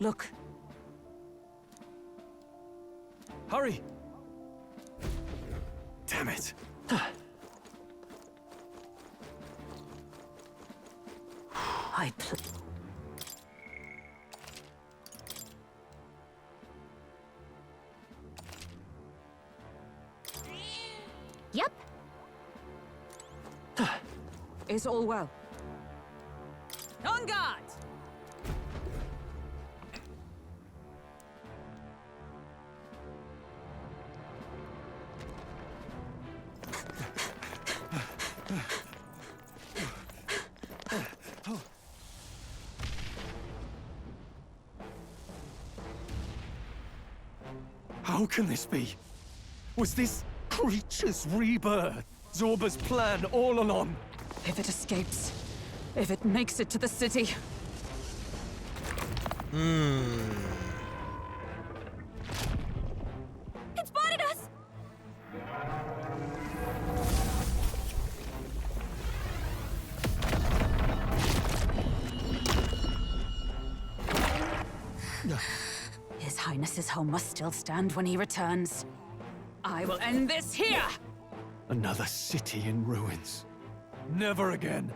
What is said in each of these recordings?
Look. Hurry! Damn it. Yep. Is all well? On guard! How can this be? Was this creature's rebirth Zorba's plan all along? If it escapes, if it makes it to the city. It spotted us! His Highness's home must still stand when he returns. I will end this here! Another city in ruins. Never again.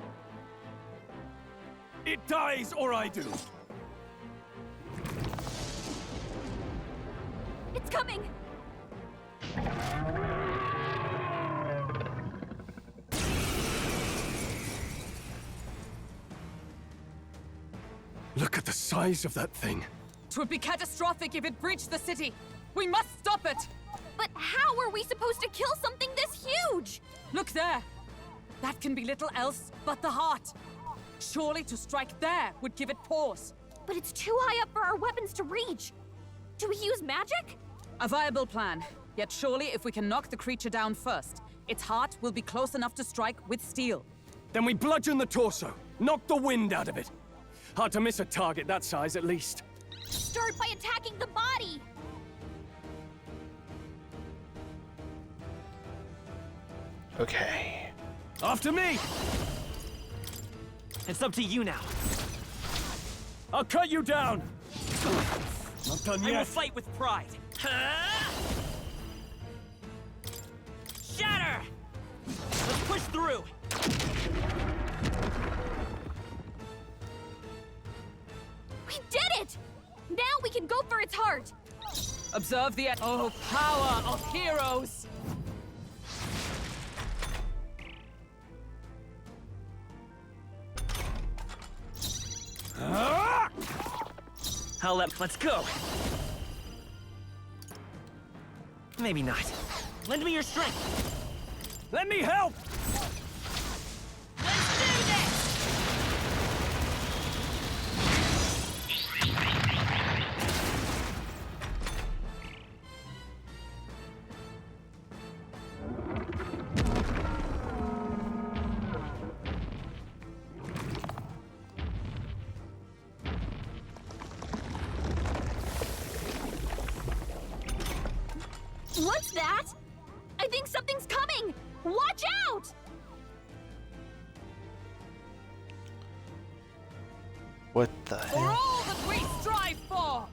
It dies or I do. It's coming! Look at the size of that thing. It would be catastrophic if it breached the city. We must stop it! But how are we supposed to kill something this huge? Look there! That can be little else but the heart. Surely to strike there would give it pause. But it's too high up for our weapons to reach. Do we use magic? A viable plan. Yet surely if we can knock the creature down first, its heart will be close enough to strike with steel. Then we bludgeon the torso. Knock the wind out of it. Hard to miss a target that size, at least. Start by attacking the body! Okay. After me! It's up to you now. I'll cut you down! Not done I will yet. fight with pride. Shatter! Let's push through. We did it! Now we can go for its heart! Observe the power of heroes! Let's go. Maybe not. Lend me your strength. Let me help! Let's do this! What's that? I think something's coming! Watch out! What the For heck? all that we strive for!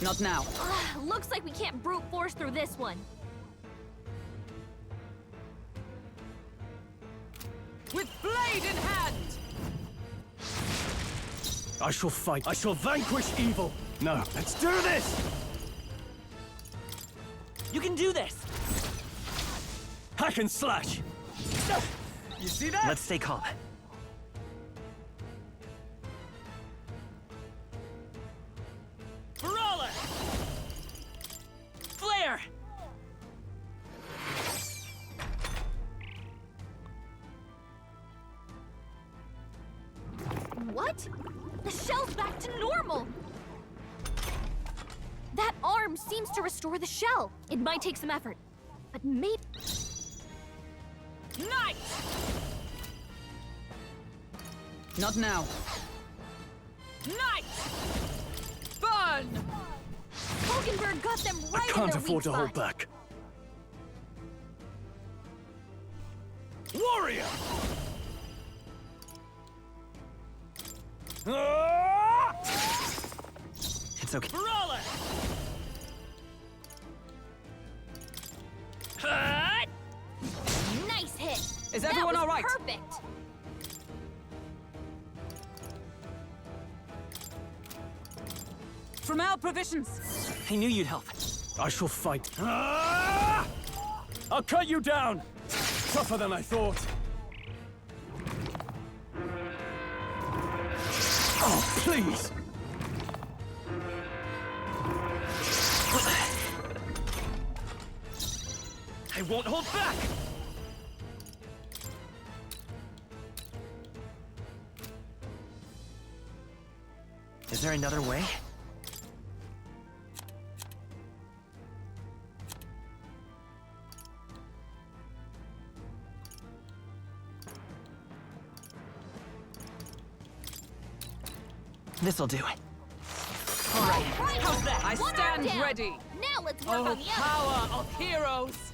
Not now. Looks like we can't brute force through this one. With blade in hand! I shall fight. I shall vanquish evil. No, let's do this! You can do this. Hack and slash! You see that? Let's stay calm. Brawler! Flare! What? The shell's back to normal! That arm seems to restore the shell. It might take some effort, but maybe... Knight! Not now. Knight! Burn! Hulkenberg got them I right in can't their afford weak to hold spot. back. Warrior! Ah! That's okay. Brawler! Nice hit. Is everyone all right? Perfect. From our provisions. I knew you'd help. I shall fight. Ah! I'll cut you down! Tougher than I thought. Oh, please! I won't hold back! Is there another way? This'll do it. All right. How's that? I One stand arm down. ready. Now let's work Oh, on the other. power of heroes!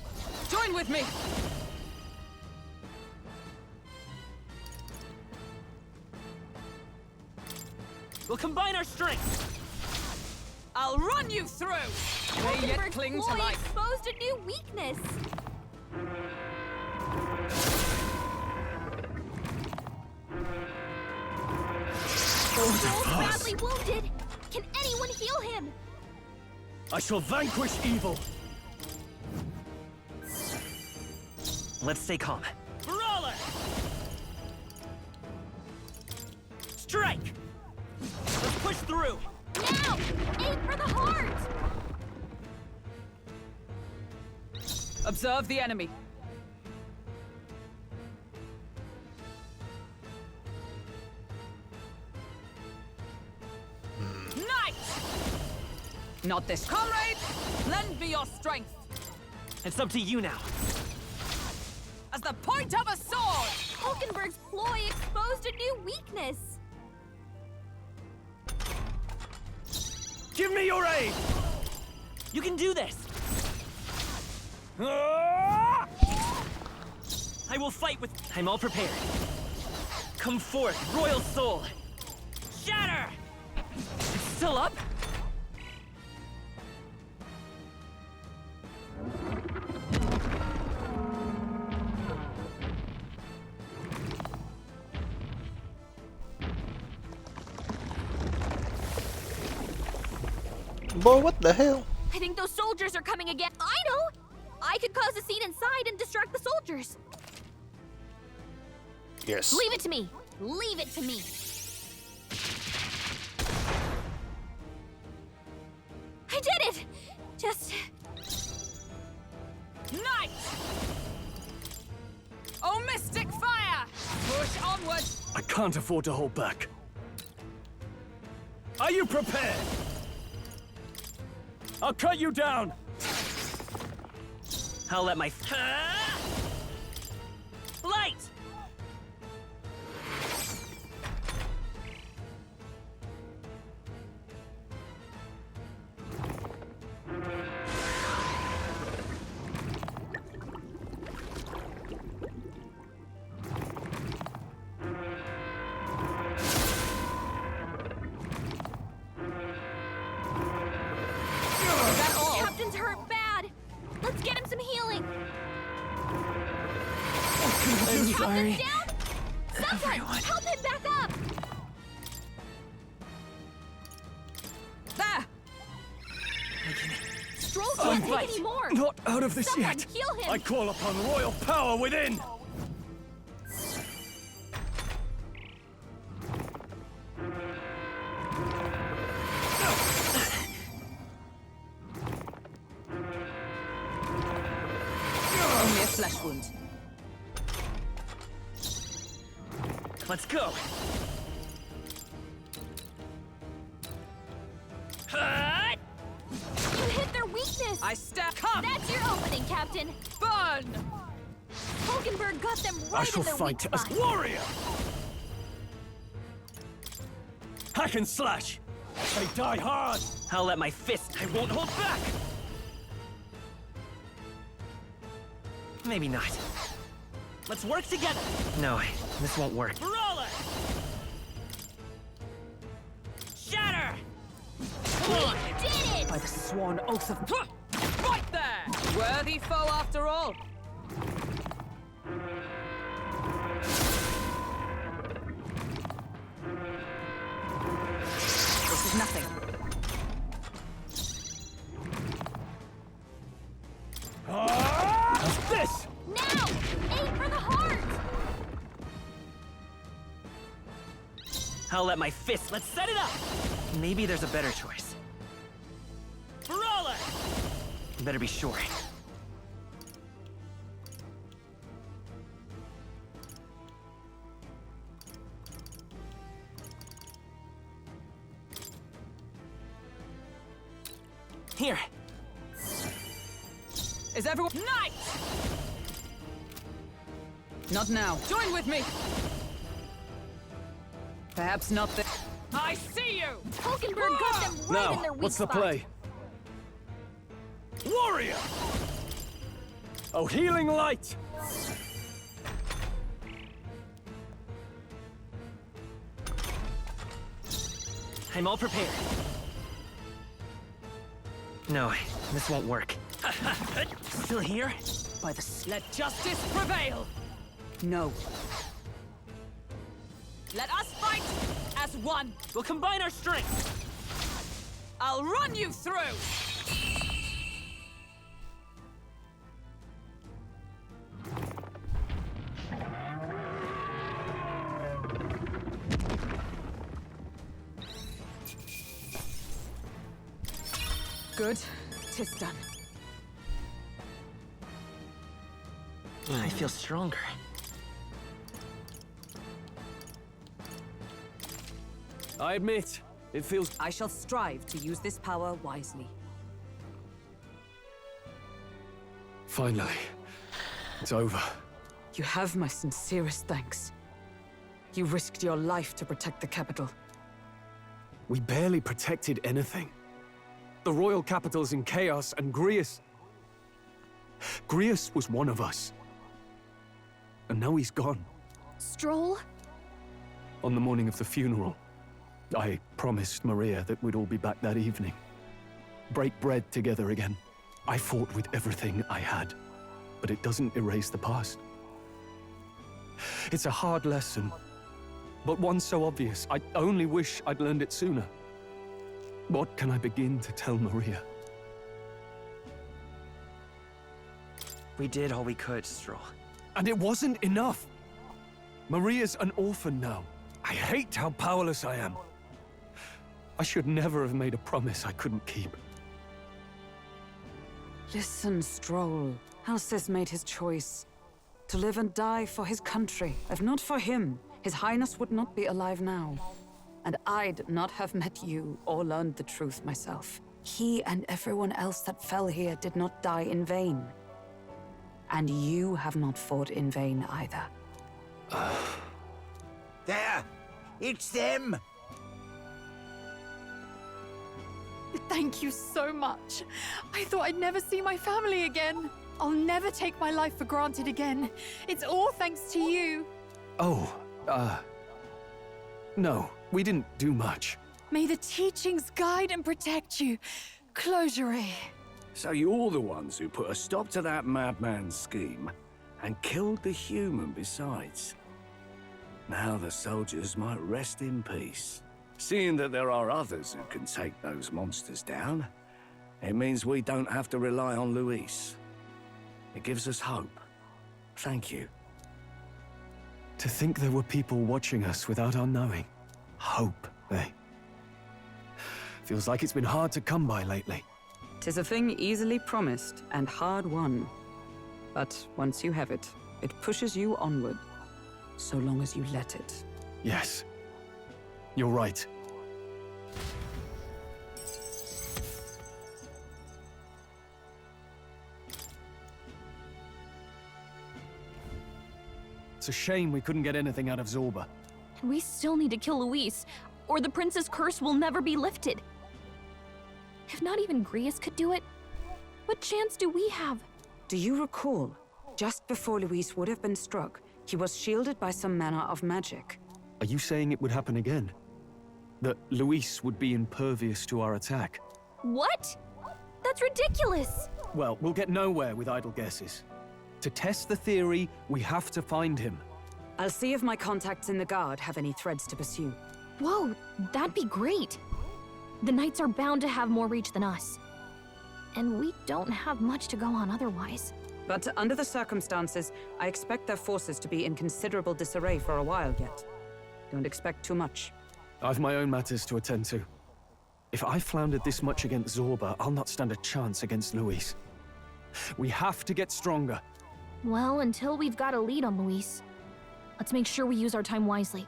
Join with me! We'll combine our strength. I'll run you through! They yet Hulkenberg's cling to ploy life. exposed a new weakness. Joel's badly wounded. Can anyone heal him? I shall vanquish evil. Let's stay calm. Brawler! Strike! Let's push through! Now! Aim for the heart! Observe the enemy. Knight! Not this. Comrade, lend me your strength. It's up to you now. As the point of a sword! Hulkenberg's ploy exposed a new weakness. Give me your aid! You can do this! Ah! I will fight with... I'm all prepared. Come forth, Royal Soul! Shatter! It's still up? Boy, what the hell? I think those soldiers are coming again. I know! I could cause a scene inside and distract the soldiers. Yes. Leave it to me. Leave it to me. I did it! Just... Knight! Oh, mystic fire! Push onward! I can't afford to hold back. Are you prepared? I'll cut you down! I'll let my... Light! Is that all? Captain's hurt bad. Let's get him some healing. I'm sorry. Captain's down? Someone, Everyone. help him back up. There! Stroll can't take right. any more. Not out of this Someone yet! heal him. I call upon royal power within! Only a flesh wound. Let's go! You hit their weakness. I step. Come! That's your opening, Captain. Burn! Hulkenberg got them right I shall in their fight weak as spot. warrior! Hack and slash! They die hard! I'll let my fist... I won't hold back! Maybe not. Let's work together! No, this won't work. Brawler! Shatter! Wait, By the sworn oath of... Right there! Worthy foe after all. This is nothing. What's this? Now! Aim for the heart! I'll let my fist. Let's set it up! Maybe there's a better choice. Brawler! Better be sure. Here. Is everyone... Knight! Not now. Join with me! Perhaps not the... I see you! Hulkenberg got them right Now, in their weak what's the spot. play? Warrior! Oh, healing light! I'm all prepared. No, this won't work. Still here? By the... Let justice prevail! No. Let us fight as one! We'll combine our strengths! I'll run you through! Good. 'Tis done. I feel stronger. I admit, it feels... I shall strive to use this power wisely. Finally, it's over. You have my sincerest thanks. You risked your life to protect the capital. We barely protected anything. The royal capital's in chaos, and Grius... Grius was one of us. And now he's gone. Stroll? On the morning of the funeral, I promised Maria that we'd all be back that evening. Break bread together again. I fought with everything I had, but it doesn't erase the past. It's a hard lesson, but one so obvious. I only wish I'd learned it sooner. What can I begin to tell Maria? We did all we could, Stroll. And it wasn't enough. Maria's an orphan now. I hate how powerless I am. I should never have made a promise I couldn't keep. Listen, Stroll. Alcest made his choice. To live and die for his country. If not for him, His Highness would not be alive now. And I'd not have met you or learned the truth myself. He and everyone else that fell here did not die in vain. And you have not fought in vain either. There! It's them! Thank you so much. I thought I'd never see my family again. I'll never take my life for granted again. It's all thanks to you. Oh, no, we didn't do much. May the teachings guide and protect you. Closure. So you're the ones who put a stop to that madman's scheme and killed the human besides. Now the soldiers might rest in peace. Seeing that there are others who can take those monsters down, it means we don't have to rely on Luis. It gives us hope. Thank you. To think there were people watching us without our knowing. Hope, eh? Feels like it's been hard to come by lately. 'Tis a thing easily promised and hard won. But once you have it, it pushes you onward, so long as you let it. Yes. You're right. It's a shame we couldn't get anything out of Zorba. And we still need to kill Luis, or the prince's curse will never be lifted. If not even Grius could do it, what chance do we have? Do you recall, just before Luis would have been struck, he was shielded by some manner of magic? Are you saying it would happen again? That Luis would be impervious to our attack? What? That's ridiculous! Well, we'll get nowhere with idle guesses. To test the theory, we have to find him. I'll see if my contacts in the Guard have any threads to pursue. Whoa, that'd be great. The Knights are bound to have more reach than us. And we don't have much to go on otherwise. But under the circumstances, I expect their forces to be in considerable disarray for a while yet. Don't expect too much. I've my own matters to attend to. If I floundered this much against Zorba, I'll not stand a chance against Luis. We have to get stronger. Well, until we've got a lead on Luis, let's make sure we use our time wisely.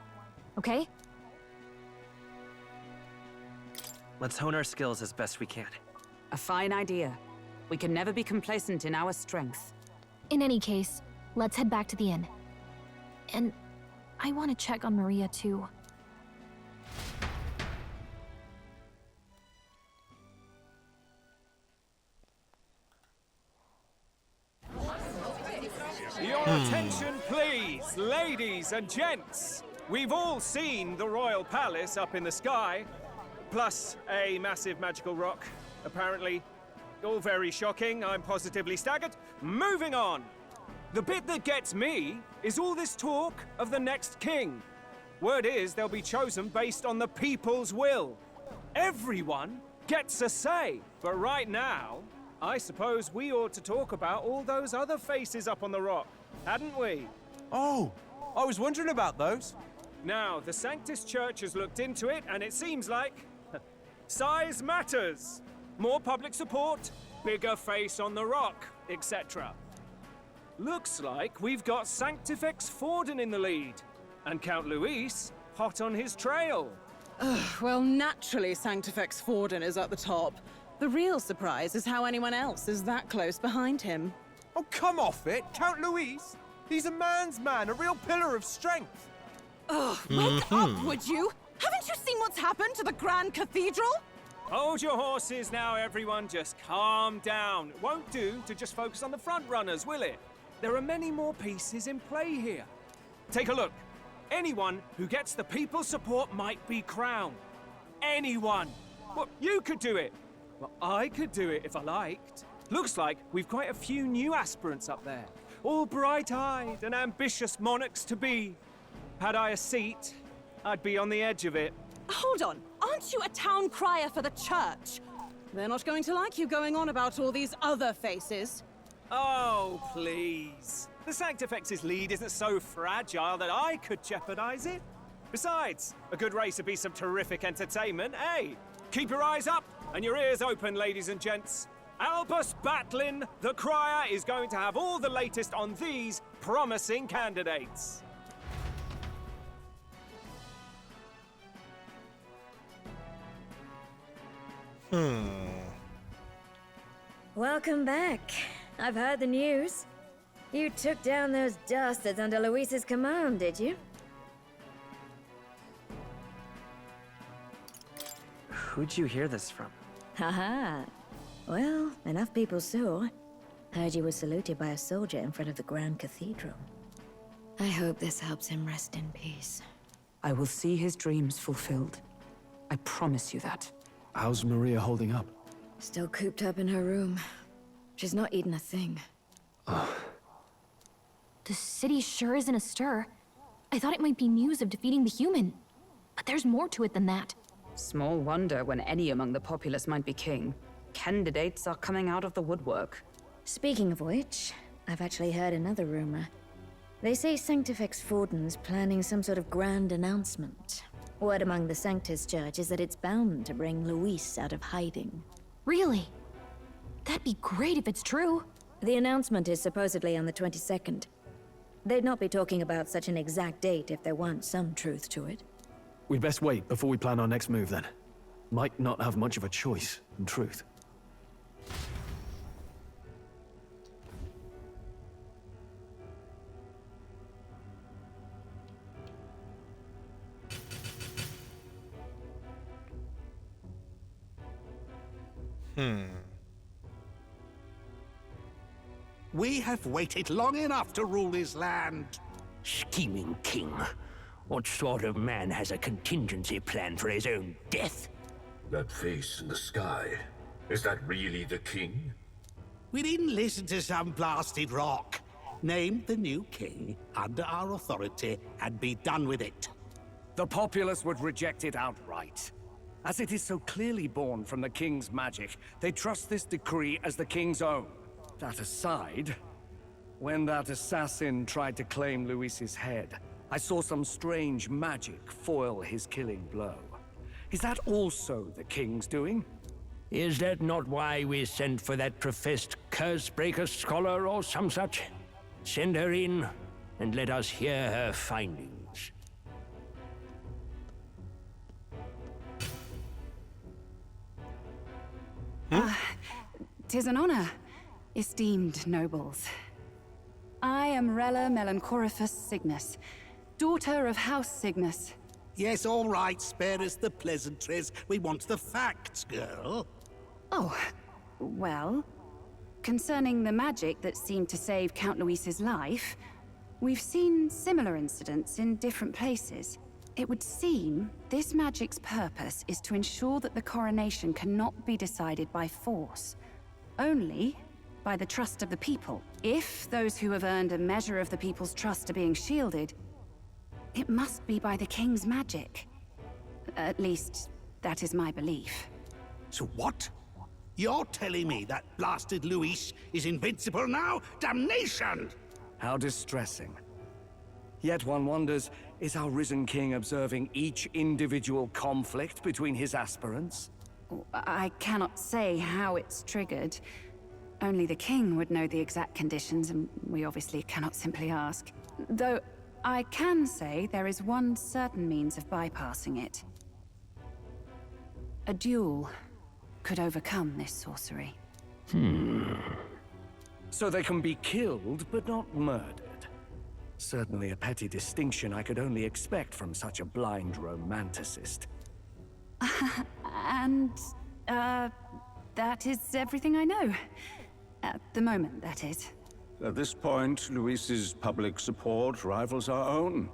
Okay? Let's hone our skills as best we can. A fine idea. We can never be complacent in our strength. In any case, let's head back to the inn. And I want to check on Maria, too. Your attention, please, ladies and gents. We've all seen the royal palace up in the sky, plus a massive magical rock, apparently. All very shocking, I'm positively staggered. Moving on. The bit that gets me is all this talk of the next king. Word is they'll be chosen based on the people's will. Everyone gets a say. But right now, I suppose we ought to talk about all those other faces up on the rock, hadn't we? Oh, I was wondering about those. Now, the Sanctus Church has looked into it, and it seems like size matters. More public support, bigger face on the rock, etc. Looks like we've got Sanctifex Forden in the lead, and Count Luis hot on his trail. Well, naturally, Sanctifex Forden is at the top. The real surprise is how anyone else is that close behind him. Oh, come off it, Count Luis. He's a man's man, a real pillar of strength. Wake up, would you? Haven't you seen what's happened to the Grand Cathedral? Hold your horses now, everyone. Just calm down. It won't do to just focus on the front runners, will it? There are many more pieces in play here. Take a look. Anyone who gets the people's support might be crowned. Anyone. Well, you could do it. Well, I could do it if I liked. Looks like we've quite a few new aspirants up there. All bright-eyed and ambitious monarchs to be. Had I a seat, I'd be on the edge of it. Hold on, aren't you a town crier for the church? They're not going to like you going on about all these other faces. Oh, please. The Sanctifex's lead isn't so fragile that I could jeopardize it. Besides, a good race would be some terrific entertainment, eh? Keep your eyes up and your ears open, ladies and gents. Albus Batlin, the crier, is going to have all the latest on these promising candidates. Welcome back. I've heard the news. You took down those dastards under Luis's command, did you? Who'd you hear this from? Haha. Well, enough people saw. Heard you were saluted by a soldier in front of the Grand Cathedral. I hope this helps him rest in peace. I will see his dreams fulfilled. I promise you that. How's Maria holding up? Still cooped up in her room. She's not eaten a thing. The city sure isn't astir. I thought it might be news of defeating the human. But there's more to it than that. Small wonder when any among the populace might be king. Candidates are coming out of the woodwork. Speaking of which, I've actually heard another rumor. They say Sanctifex Forden's planning some sort of grand announcement. Word among the Sanctus Church is that it's bound to bring Luis out of hiding. Really? That'd be great if it's true. The announcement is supposedly on the 22nd. They'd not be talking about such an exact date if there weren't some truth to it. We'd best wait before we plan our next move, then. Might not have much of a choice, in truth. We have waited long enough to rule this land. Scheming king. What sort of man has a contingency plan for his own death? That face in the sky. Is that really the king? We didn't listen to some blasted rock. Name the new king under our authority and be done with it. The populace would reject it outright. As it is so clearly born from the king's magic, they trust this decree as the king's own. That aside, when that assassin tried to claim Luis's head, I saw some strange magic foil his killing blow. Is that also the king's doing? Is that not why we sent for that professed curse-breaker scholar or some such? Send her in, and let us hear her findings. Tis an honor, esteemed nobles. I am Rella Melanchorophus Cygnus, daughter of House Cygnus. Yes, all right, spare us the pleasantries. We want the facts, girl. Oh, well, concerning the magic that seemed to save Count Luis's life, we've seen similar incidents in different places. It would seem this magic's purpose is to ensure that the coronation cannot be decided by force, only by the trust of the people. If those who have earned a measure of the people's trust are being shielded, it must be by the king's magic. At least, that is my belief. So what? You're telling me that blasted Luis is invincible now? Damnation! How distressing. Yet one wonders, is our risen king observing each individual conflict between his aspirants? I cannot say how it's triggered. Only the king would know the exact conditions, and we obviously cannot simply ask. Though, I can say there is one certain means of bypassing it. A duel could overcome this sorcery. So they can be killed, but not murdered. Certainly a petty distinction I could only expect from such a blind romanticist. And, that is everything I know. At the moment, that is. At this point, Luis's public support rivals our own.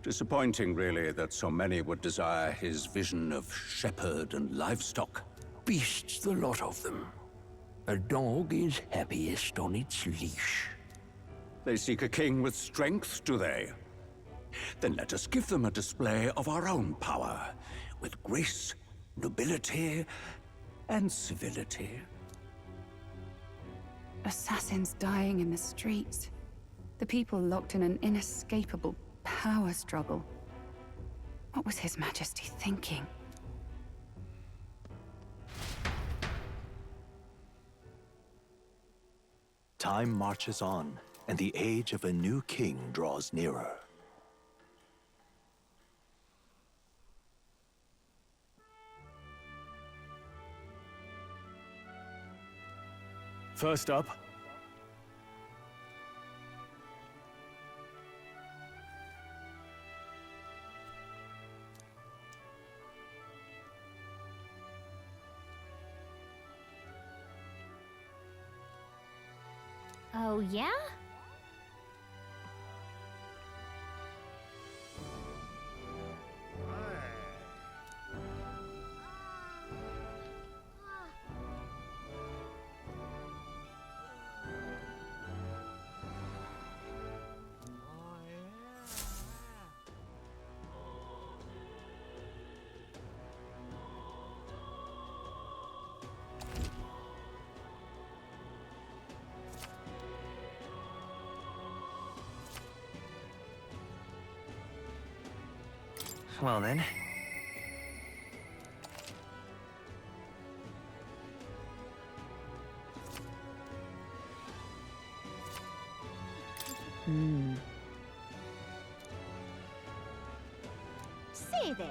Disappointing, really, that so many would desire his vision of shepherd and livestock. Beasts, the lot of them. A dog is happiest on its leash. They seek a king with strength, do they? Then let us give them a display of our own power, with grace, nobility, and civility. Assassins dying in the streets. The people locked in an inescapable power struggle. What was His Majesty thinking? Time marches on, and the age of a new king draws nearer. First up, Oh, yeah? Well then. Say there,